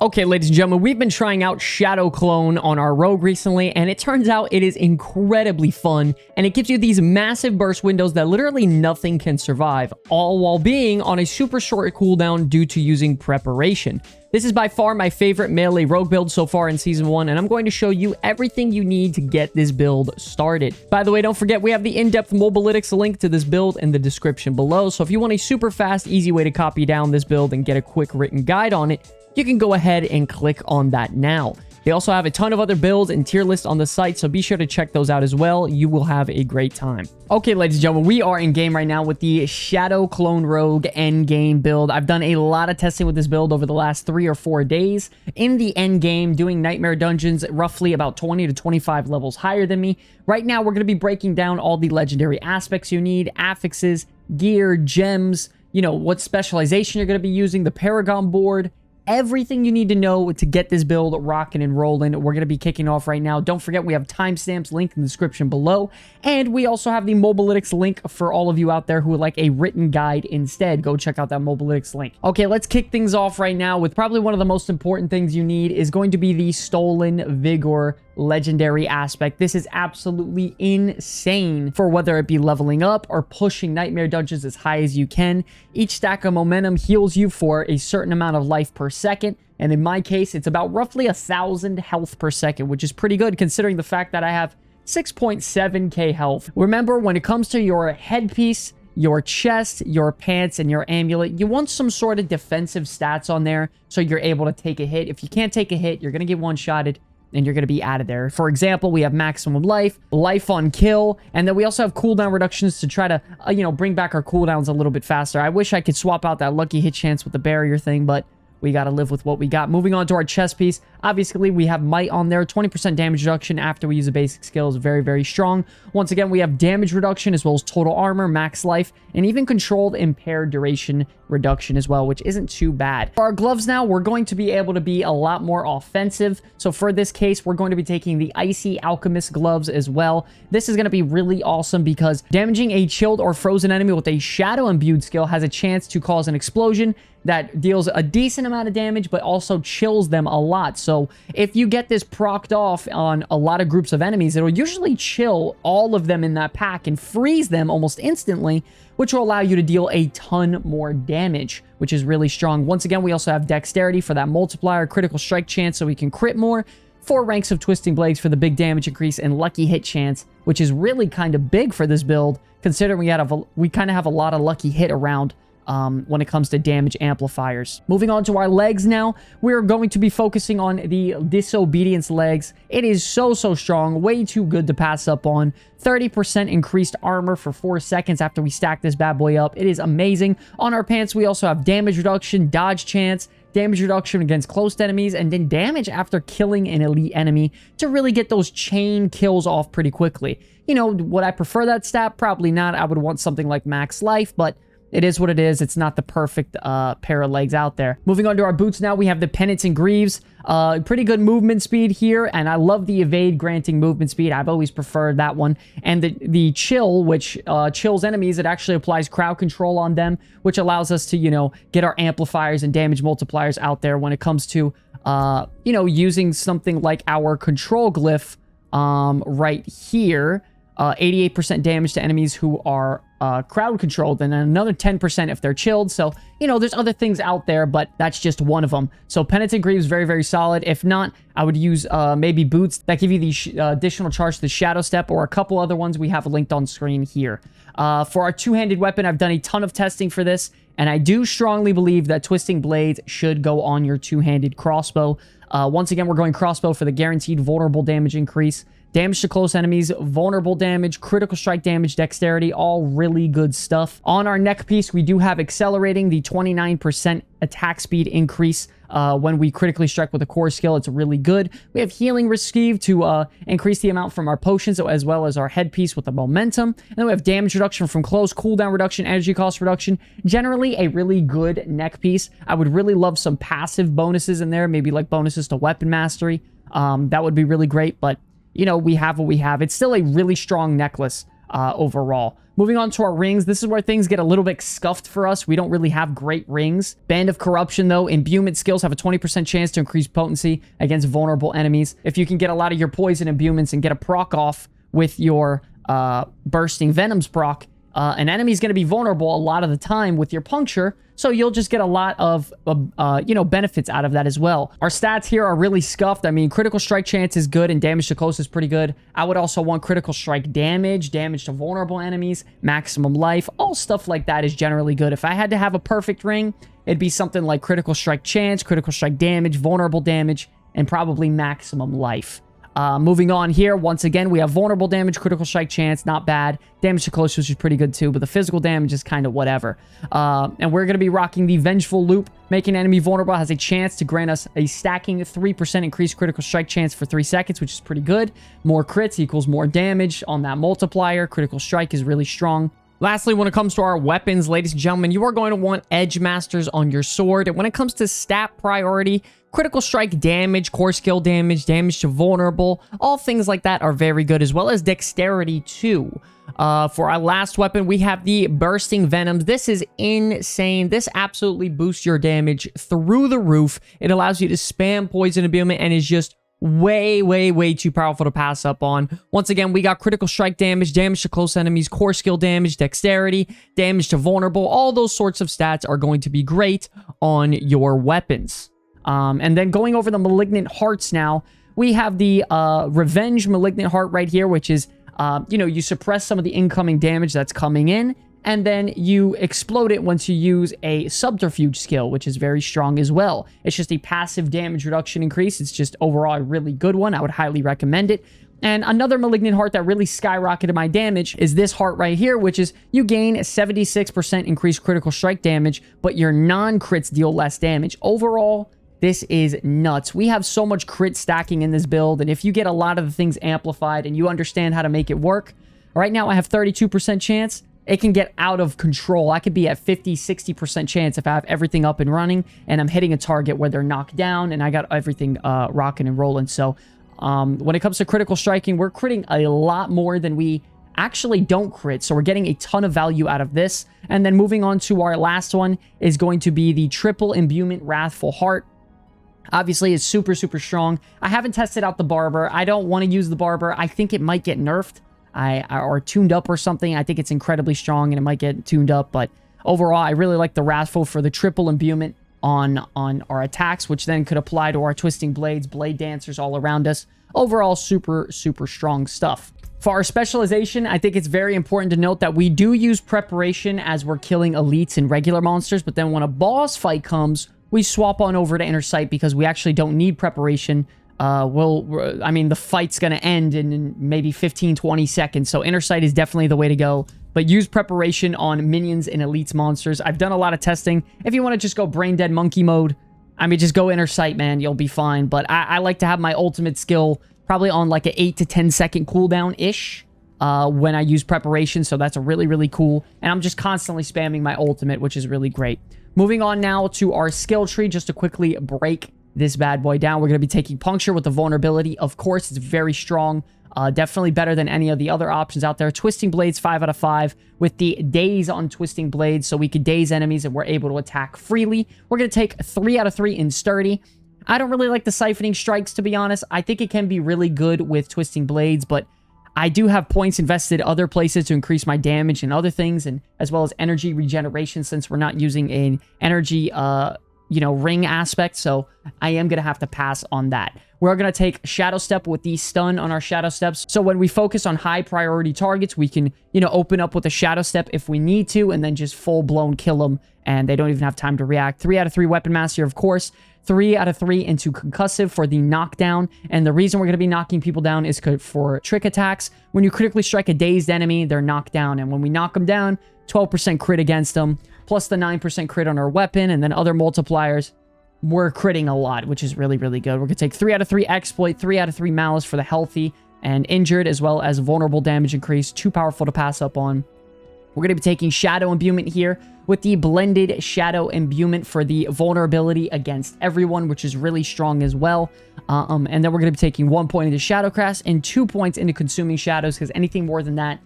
Okay, ladies and gentlemen, we've been trying out Shadow Clone on our rogue recently, and it turns out it is incredibly fun, and it gives you these massive burst windows that literally nothing can survive, all while being on a super short cooldown due to using preparation. This is by far my favorite melee rogue build so far in Season 1, and I'm going to show you everything you need to get this build started. By the way, don't forget, we have the in-depth mobalytics link to this build in the description below, so if you want a super fast, easy way to copy down this build and get a quick written guide on it, you can go ahead and click on that now. They also have a ton of other builds and tier lists on the site, so be sure to check those out as well. You will have a great time. Okay, ladies and gentlemen, we are in game right now with the Shadow Clone Rogue Endgame build. I've done a lot of testing with this build over the last 3 or 4 days. In the endgame, doing nightmare dungeons roughly about 20 to 25 levels higher than me. Right now, we're going to be breaking down all the legendary aspects you need, affixes, gear, gems, you know, what specialization you're going to be using, the Paragon Board, everything you need to know to get this build rocking and rolling. We're going to be kicking off right now. Don't forget, we have timestamps linked in the description below. And we also have the mobalytics link for all of you out there who would like a written guide instead. Go check out that mobalytics link. Okay, let's kick things off right now with probably one of the most important things you need is going to be the Stolen Vigor legendary aspect. This is absolutely insane for whether it be leveling up or pushing nightmare dungeons as high as you can. Each stack of momentum heals you for a certain amount of life per second, and in my case it's about roughly 1,000 health per second, which is pretty good considering the fact that I have 6.7k health. Remember, when it comes to your headpiece, your chest, your pants, and your amulet, you want some sort of defensive stats on there so you're able to take a hit. If you can't take a hit, you're gonna get one-shotted and you're going to be out of there. For example, we have maximum life, life on kill, and then we also have cooldown reductions to try to, bring back our cooldowns a little bit faster. I wish I could swap out that lucky hit chance with the barrier thing, but we got to live with what we got. Moving on to our chest piece. Obviously, we have might on there. 20% damage reduction after we use a basic skill is very, very strong. Once again, we have damage reduction as well as total armor, max life, and even controlled impaired duration reduction as well, which isn't too bad. For our gloves now, we're going to be able to be a lot more offensive. So for this case, we're going to be taking the Icy Alchemist gloves as well. This is going to be really awesome because damaging a chilled or frozen enemy with a shadow imbued skill has a chance to cause an explosion that deals a decent amount of damage, but also chills them a lot. So if you get this procced off on a lot of groups of enemies, it'll usually chill all of them in that pack and freeze them almost instantly, which will allow you to deal a ton more damage, which is really strong. Once again, we also have dexterity for that multiplier, critical strike chance so we can crit more, 4 ranks of twisting blades for the big damage increase, and lucky hit chance, which is really kind of big for this build, considering we kind of have a lot of lucky hit around when it comes to damage amplifiers. Moving on to our legs now, we're going to be focusing on the Disobedience legs. It is so strong, way too good to pass up on. 30% increased armor for 4 seconds after we stack this bad boy up. It is amazing. On our pants, we also have damage reduction, dodge chance, damage reduction against close enemies, and then damage after killing an elite enemy to really get those chain kills off pretty quickly. You know, would I prefer that stat? Probably not. I would want something like max life, but it is what it is. It's not the perfect pair of legs out there. Moving on to our boots now, we have the Pennants and Greaves. Pretty good movement speed here, and I love the evade granting movement speed. I've always preferred that one. And the chill, which chills enemies, it actually applies crowd control on them, which allows us to, get our amplifiers and damage multipliers out there when it comes to, using something like our control glyph right here. 88% damage to enemies who are crowd controlled, and then another 10% if they're chilled. So, there's other things out there, but that's just one of them. So Pennants and Greaves, very, very solid. If not, I would use maybe boots that give you the additional charge to the Shadow Step, or a couple other ones we have linked on screen here. For our two-handed weapon, I've done a ton of testing for this, and I do strongly believe that Twisting Blades should go on your two-handed crossbow. Once again, we're going crossbow for the guaranteed vulnerable damage increase. Damage to close enemies, vulnerable damage, critical strike damage, dexterity, all really good stuff. On our neck piece, we do have accelerating, the 29% attack speed increase when we critically strike with a core skill. It's really good. We have healing receive to increase the amount from our potions, as well as our headpiece with the momentum. And then we have damage reduction from close, cooldown reduction, energy cost reduction. Generally, a really good neck piece. I would really love some passive bonuses in there, maybe like bonuses to weapon mastery. That would be really great, but we have what we have. It's still a really strong necklace. overall. Moving on to our rings, this is where things get a little bit scuffed for us. We don't really have great rings. Band of Corruption, though, imbuement skills have a 20% chance to increase potency against vulnerable enemies. If you can get a lot of your poison imbuments and get a proc off with your Bursting Venoms proc, an enemy's going to be vulnerable a lot of the time with your puncture, so you'll just get a lot of, benefits out of that as well. Our stats here are really scuffed. I mean, critical strike chance is good and damage to close is pretty good. I would also want critical strike damage, damage to vulnerable enemies, maximum life, all stuff like that is generally good. If I had to have a perfect ring, it'd be something like critical strike chance, critical strike damage, vulnerable damage, and probably maximum life. Moving on here, once again, we have vulnerable damage, critical strike chance, not bad. Damage to close, which is pretty good too, but the physical damage is kind of whatever. And we're going to be rocking the Vengeful Loop. Making an enemy vulnerable has a chance to grant us a stacking 3% increased critical strike chance for 3 seconds, which is pretty good. More crits equals more damage on that multiplier. Critical strike is really strong. Lastly, when it comes to our weapons, ladies and gentlemen, you are going to want Edge Masters on your sword. And when it comes to stat priority, critical strike damage, core skill damage, damage to vulnerable, all things like that are very good, as well as dexterity too. For our last weapon, we have the Bursting Venoms. This is insane. This absolutely boosts your damage through the roof. It allows you to spam poison imbuement and is just way too powerful to pass up on. Once again, we got critical strike damage, damage to close enemies, core skill damage, dexterity, damage to vulnerable. All those sorts of stats are going to be great on your weapons. And then going over the Malignant Hearts now, we have the Revenge Malignant Heart right here, which is, you suppress some of the incoming damage that's coming in, and then you explode it once you use a Subterfuge skill, which is very strong as well. It's just a passive damage reduction increase. It's just overall a really good one. I would highly recommend it. And another Malignant Heart that really skyrocketed my damage is this heart right here, which is you gain 76% increased critical strike damage, but your non-crits deal less damage. Overall, this is nuts. We have so much crit stacking in this build, and if you get a lot of the things amplified and you understand how to make it work, right now I have 32% chance. It can get out of control. I could be at 50, 60% chance if I have everything up and running and I'm hitting a target where they're knocked down and I got everything rocking and rolling. So when it comes to critical striking, we're critting a lot more than we actually don't crit. So we're getting a ton of value out of this. And then moving on to our last one is going to be the Triple Imbuement Wrathful Heart. Obviously, it's super strong. I haven't tested out the Barber. I don't want to use the Barber. I think it might get nerfed. Or tuned up or something. I think it's incredibly strong and it might get tuned up, but overall I really like the Wrathful for the triple imbuement on our attacks, which then could apply to our Twisting Blades, Blade Dancers all around us. Overall, super strong stuff. For our specialization, I think it's very important to note that we do use preparation as we're killing elites and regular monsters, but then when a boss fight comes, we swap on over to Inner Sight because we actually don't need preparation. The fight's going to end in maybe 15-20 seconds, so Inner Sight is definitely the way to go. But use preparation on minions and elites monsters. I've done a lot of testing. If you want to just go brain dead monkey mode, just go Inner Sight, man. You'll be fine. But I like to have my ultimate skill probably on like an 8 to 10 second cooldown-ish when I use preparation, so that's a really cool. And I'm just constantly spamming my ultimate, which is really great. Moving on now to our skill tree, just to quickly break this bad boy down. We're going to be taking Puncture with the vulnerability. Of course, it's very strong. Definitely better than any of the other options out there. Twisting Blades, 5 out of 5 with the Daze on Twisting Blades, so we could daze enemies and we're able to attack freely. We're going to take 3 out of 3 in Sturdy. I don't really like the Siphoning Strikes, to be honest. I think it can be really good with Twisting Blades, but I do have points invested other places to increase my damage and other things, and as well as energy regeneration since we're not using an energy ring aspect, so I am going to have to pass on that. We're going to take Shadow Step with the stun on our Shadow Steps, so when we focus on high priority targets, we can, open up with a Shadow Step if we need to, and then just full-blown kill them, and they don't even have time to react. 3 out of 3 Weapon Mastery, of course. 3 out of 3 into Concussive for the knockdown, and the reason we're going to be knocking people down is for trick attacks. When you critically strike a dazed enemy, they're knocked down, and when we knock them down, 12% crit against them, plus the 9% crit on our weapon, and then other multipliers. We're critting a lot, which is really good. We're going to take 3 out of 3 Exploit, 3 out of 3 Malice for the healthy and injured, as well as vulnerable damage increase. Too powerful to pass up on. We're going to be taking Shadow Imbuement here with the blended Shadow Imbuement for the vulnerability against everyone, which is really strong as well. And then we're going to be taking 1 point into Shadowcast and 2 points into Consuming Shadows, because anything more than that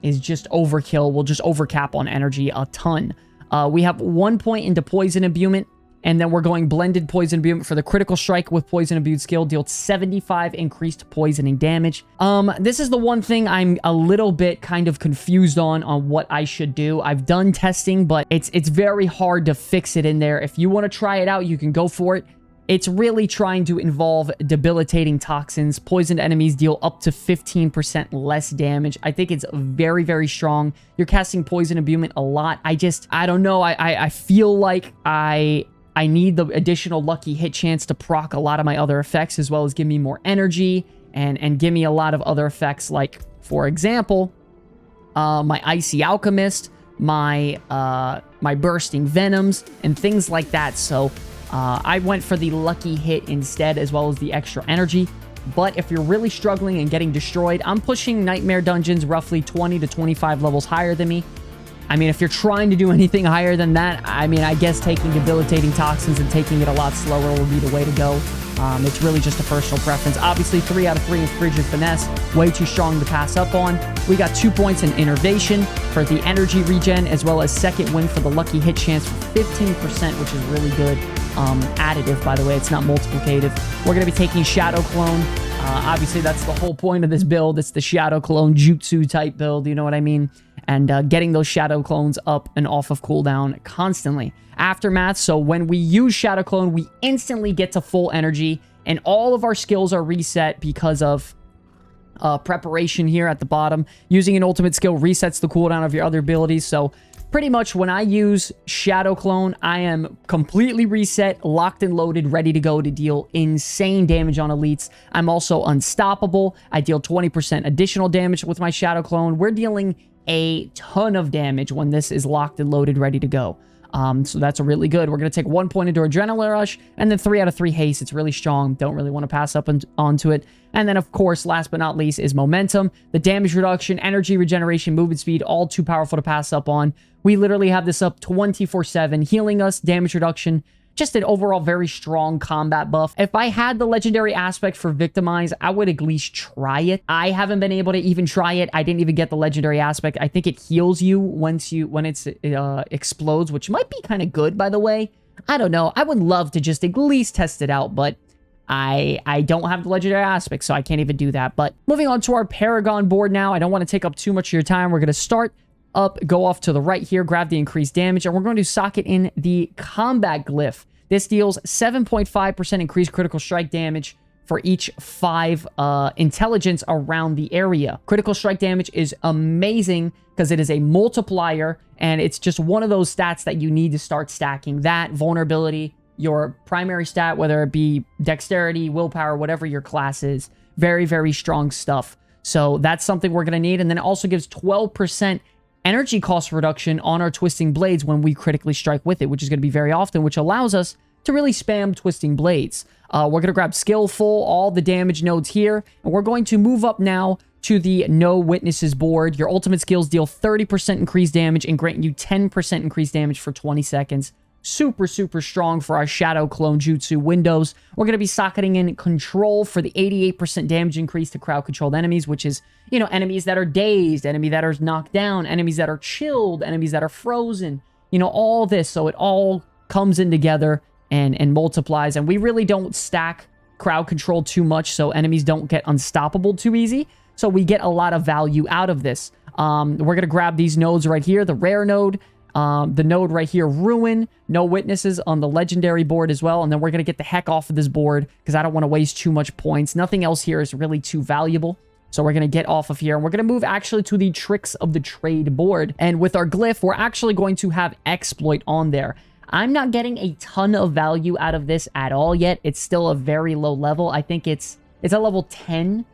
is just overkill. We'll just overcap on energy a ton. We have 1 point into poison imbuement, and then we're going blended poison imbuement for the critical strike with poison imbued skill, deals 75 increased poisoning damage. This is the one thing I'm a little bit kind of confused on what I should do. I've done testing, but it's very hard to fix it in there. If you want to try it out, you can go for it. It's really trying to involve debilitating toxins. Poisoned enemies deal up to 15% less damage. I think it's very, very strong. You're casting poison imbuement a lot. I don't know. I feel like I need the additional lucky hit chance to proc a lot of my other effects, as well as give me more energy and give me a lot of other effects, like, for example, my Icy Alchemist, my Bursting Venoms, and things like that. So I went for the lucky hit instead, as well as the extra energy. But if you're really struggling and getting destroyed, I'm pushing Nightmare Dungeons roughly 20 to 25 levels higher than me. I mean, if you're trying to do anything higher than that, I mean, I guess taking debilitating toxins and taking it a lot slower will be the way to go. It's really just a personal preference. Obviously, 3 out of 3 in Frigid Finesse, way too strong to pass up on. We got 2 points in Innervation for the energy regen, as well as second win for the lucky hit chance for 15%, which is really good. Additive, by the way, it's not multiplicative. We're going to be taking Shadow Clone. Obviously, that's the whole point of this build. It's the Shadow Clone Jutsu type build, you know what I mean? And getting those Shadow Clones up and off of cooldown constantly. Aftermath, so when we use Shadow Clone, we instantly get to full energy, and all of our skills are reset because of preparation here at the bottom. Using an ultimate skill resets the cooldown of your other abilities, so pretty much when I use Shadow Clone, I am completely reset, locked and loaded, ready to go to deal insane damage on elites. I'm also unstoppable. I deal 20% additional damage with my Shadow Clone. We're dealing a ton of damage when this is locked and loaded, ready to go. So that's really good. We're going to take 1 point into Adrenaline Rush, and then 3 out of 3 Haste. It's really strong. Don't really want to pass up onto it. And then, of course, last but not least is Momentum. The damage reduction, energy regeneration, movement speed, all too powerful to pass up on. We literally have this up 24/7, healing us, damage reduction, just an overall very strong combat buff. If I had the legendary aspect for Victimize, I would at least try it. I haven't been able to even try it. I didn't even get the legendary aspect. I think it heals you when it explodes, which might be kind of good, by the way. I don't know. I would love to just at least test it out, but I don't have the legendary aspect, so I can't even do that. But moving on to our Paragon board now. I don't want to take up too much of your time. We're going to start up, go off to the right here, grab the increased damage, and we're going to socket in the combat glyph. This deals 7.5% increased critical strike damage for each 5 intelligence around the area. Critical strike damage is amazing because it is a multiplier, and it's just one of those stats that you need to start stacking. That, vulnerability, your primary stat, whether it be dexterity, willpower, whatever your class is. Very, very strong stuff. So that's something we're going to need. And then it also gives 12% energy cost reduction on our Twisting Blades when we critically strike with it, which is going to be very often, which allows us to really spam Twisting Blades. We're going to grab Skillful, all the damage nodes here, and we're going to move up now to the No Witnesses board. Your ultimate skills deal 30% increased damage and grant you 10% increased damage for 20 seconds. Super, super strong for our Shadow Clone Jutsu windows. We're going to be socketing in Control for the 88% damage increase to crowd-controlled enemies, which is, you know, enemies that are dazed, enemies that are knocked down, enemies that are chilled, enemies that are frozen, you know, all this. So it all comes in together and multiplies, and we really don't stack crowd control too much, so enemies don't get unstoppable too easy. So we get a lot of value out of this. We're going to grab these nodes right here, the rare node, the node right here, Ruin, No Witnesses on the legendary board as well, and then we're going to get the heck off of this board because I don't want to waste too much points. Nothing else here is really too valuable. So we're going to get off of here, and we're going to move actually to the Tricks of the Trade board. And with our glyph, we're actually going to have Exploit on there. I'm not getting a ton of value out of this at all yet. It's still a very low level. I think it's a level 10,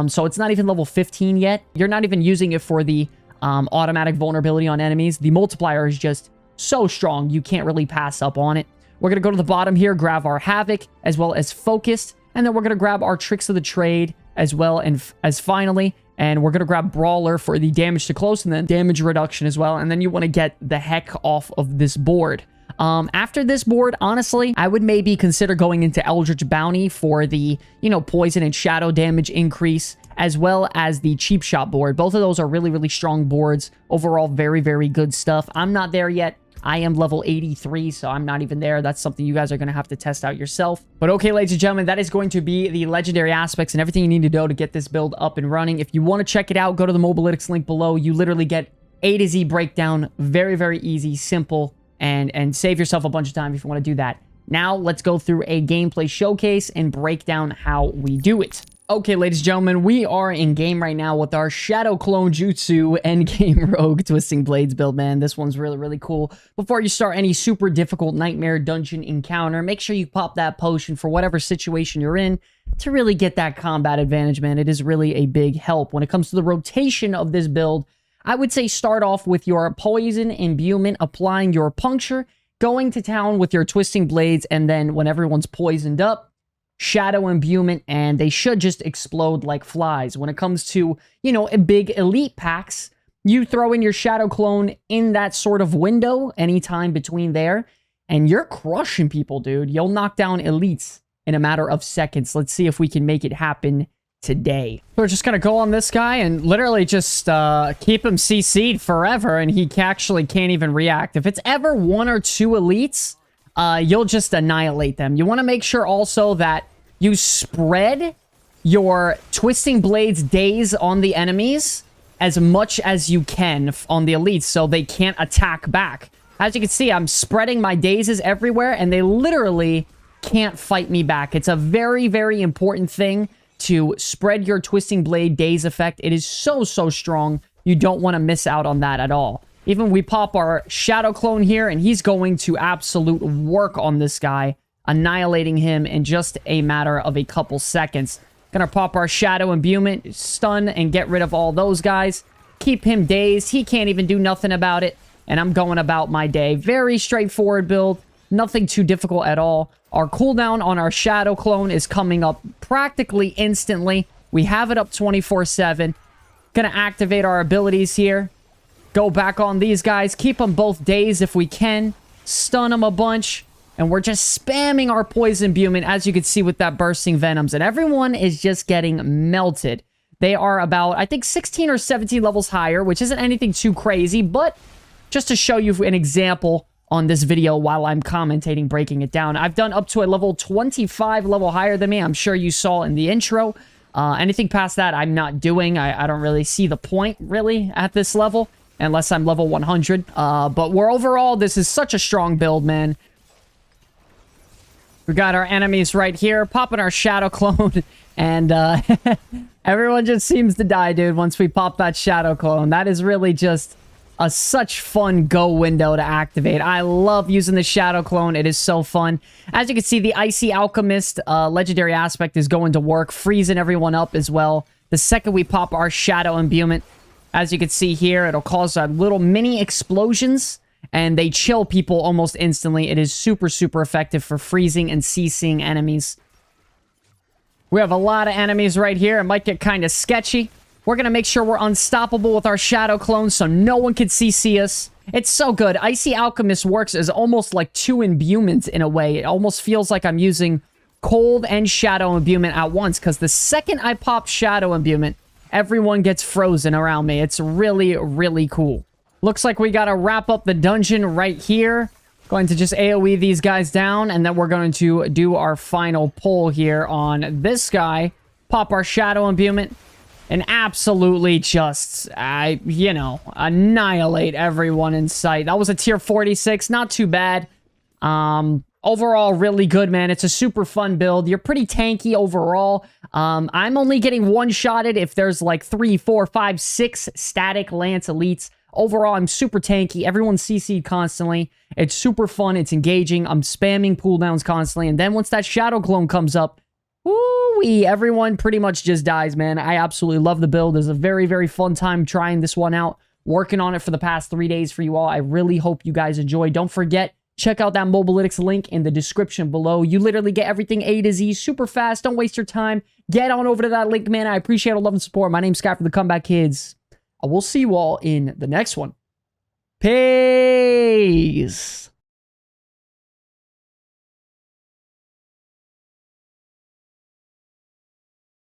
so it's not even level 15 yet. You're not even using it for the automatic vulnerability on enemies. The multiplier is just so strong, you can't really pass up on it. We're going to go to the bottom here, grab our Havoc, as well as Focused, and then we're going to grab our Tricks of the Trade as well, as finally, and we're going to grab Brawler for the damage to close, and then damage reduction as well, and then you want to get the heck off of this board. After this board, honestly, I would maybe consider going into Eldritch Bounty for the, you know, poison and shadow damage increase, as well as the Cheap Shot board. Both of those are really, really strong boards. Overall, very, very good stuff. I'm not there yet. I am level 83, so I'm not even there. That's something you guys are going to have to test out yourself. But okay, ladies and gentlemen, that is going to be the legendary aspects and everything you need to know to get this build up and running. If you want to check it out, go to the Mobalytics link below. You literally get A to Z breakdown. Very, very easy, simple, and save yourself a bunch of time if you want to do that. Now, let's go through a gameplay showcase and break down how we do it. Okay, ladies and gentlemen, we are in game right now with our Shadow Clone Jutsu Endgame Rogue Twisting Blades build, man. This one's really, really cool. Before you start any super difficult nightmare dungeon encounter, make sure you pop that potion for whatever situation you're in to really get that combat advantage, man. It is really a big help. When it comes to the rotation of this build, I would say start off with your Poison Imbuement, applying your Puncture, going to town with your Twisting Blades, and then when everyone's poisoned up, Shadow Imbuement, and they should just explode like flies. When it comes to, you know, a big elite packs, you throw in your Shadow Clone in that sort of window anytime between there, and you're crushing people, dude. You'll knock down elites in a matter of seconds. Let's see if we can make it happen today. We're just gonna go on this guy and literally just keep him CC'd forever, and he actually can't even react. If it's ever 1 or 2 elites, you'll just annihilate them. You want to make sure also that you spread your Twisting Blades days on the enemies as much as you can on the elites so they can't attack back. As you can see, I'm spreading my dazes everywhere and they literally can't fight me back. It's a very, very important thing to spread your Twisting Blade daze effect. It is so, so strong. You don't want to miss out on that at all. Even we pop our Shadow Clone here, and he's going to absolute work on this guy, annihilating him in just a matter of a couple seconds. Gonna pop our Shadow Imbuement, stun, and get rid of all those guys. Keep him dazed. He can't even do nothing about it. And I'm going about my day. Very straightforward build. Nothing too difficult at all. Our cooldown on our Shadow Clone is coming up practically instantly. We have it up 24/7. Gonna activate our abilities here. Go back on these guys. Keep them both dazed if we can. Stun them a bunch. And we're just spamming our Poison Imbuement, as you can see with that Bursting Venoms. And everyone is just getting melted. They are about, I think, 16 or 17 levels higher, which isn't anything too crazy. But just to show you an example on this video while I'm commentating, breaking it down, I've done up to a level 25 level higher than me. I'm sure you saw in the intro. Anything past that, I'm not doing. I don't really see the point, really, at this level. Unless I'm level 100. But we're overall, this is such a strong build, man. We got our enemies right here, popping our Shadow Clone, and everyone just seems to die, dude, once we pop that Shadow Clone. That is really just such fun go window to activate. I love using the Shadow Clone. It is so fun. As you can see, the Icy Alchemist legendary aspect is going to work, freezing everyone up as well. The second we pop our Shadow Imbuement, as you can see here, it'll cause little mini explosions, and they chill people almost instantly. It is super, super effective for freezing and CCing enemies. We have a lot of enemies right here. It might get kind of sketchy. We're going to make sure we're unstoppable with our Shadow Clone so no one can CC us. It's so good. Icy Alchemist works as almost like 2 imbuments in a way. It almost feels like I'm using Cold and Shadow Imbuement at once, because the second I pop Shadow Imbuement, everyone gets frozen around me. It's really, really cool. Looks like we gotta wrap up the dungeon right here. Going to just AoE these guys down, and then we're going to do our final pull here on this guy. Pop our Shadow Imbuement, and absolutely just, you know, annihilate everyone in sight. That was a tier 46, not too bad. Overall, really good, man. It's a super fun build. You're pretty tanky overall. I'm only getting one-shotted if there's like 3, 4, 5, 6 static Lance Elites. Overall, I'm super tanky. Everyone's CC'd constantly. It's super fun. It's engaging. I'm spamming cooldowns constantly. And then once that Shadow Clone comes up, woo-wee, everyone pretty much just dies, man. I absolutely love the build. It's a very, very fun time trying this one out. Working on it for the past 3 days for you all. I really hope you guys enjoy. Don't forget, check out that Mobalytics link in the description below. You literally get everything A to Z super fast. Don't waste your time. Get on over to that link, man. I appreciate all love and support. My name's Scott from the Comeback Kids. I will see you all in the next one. Peace.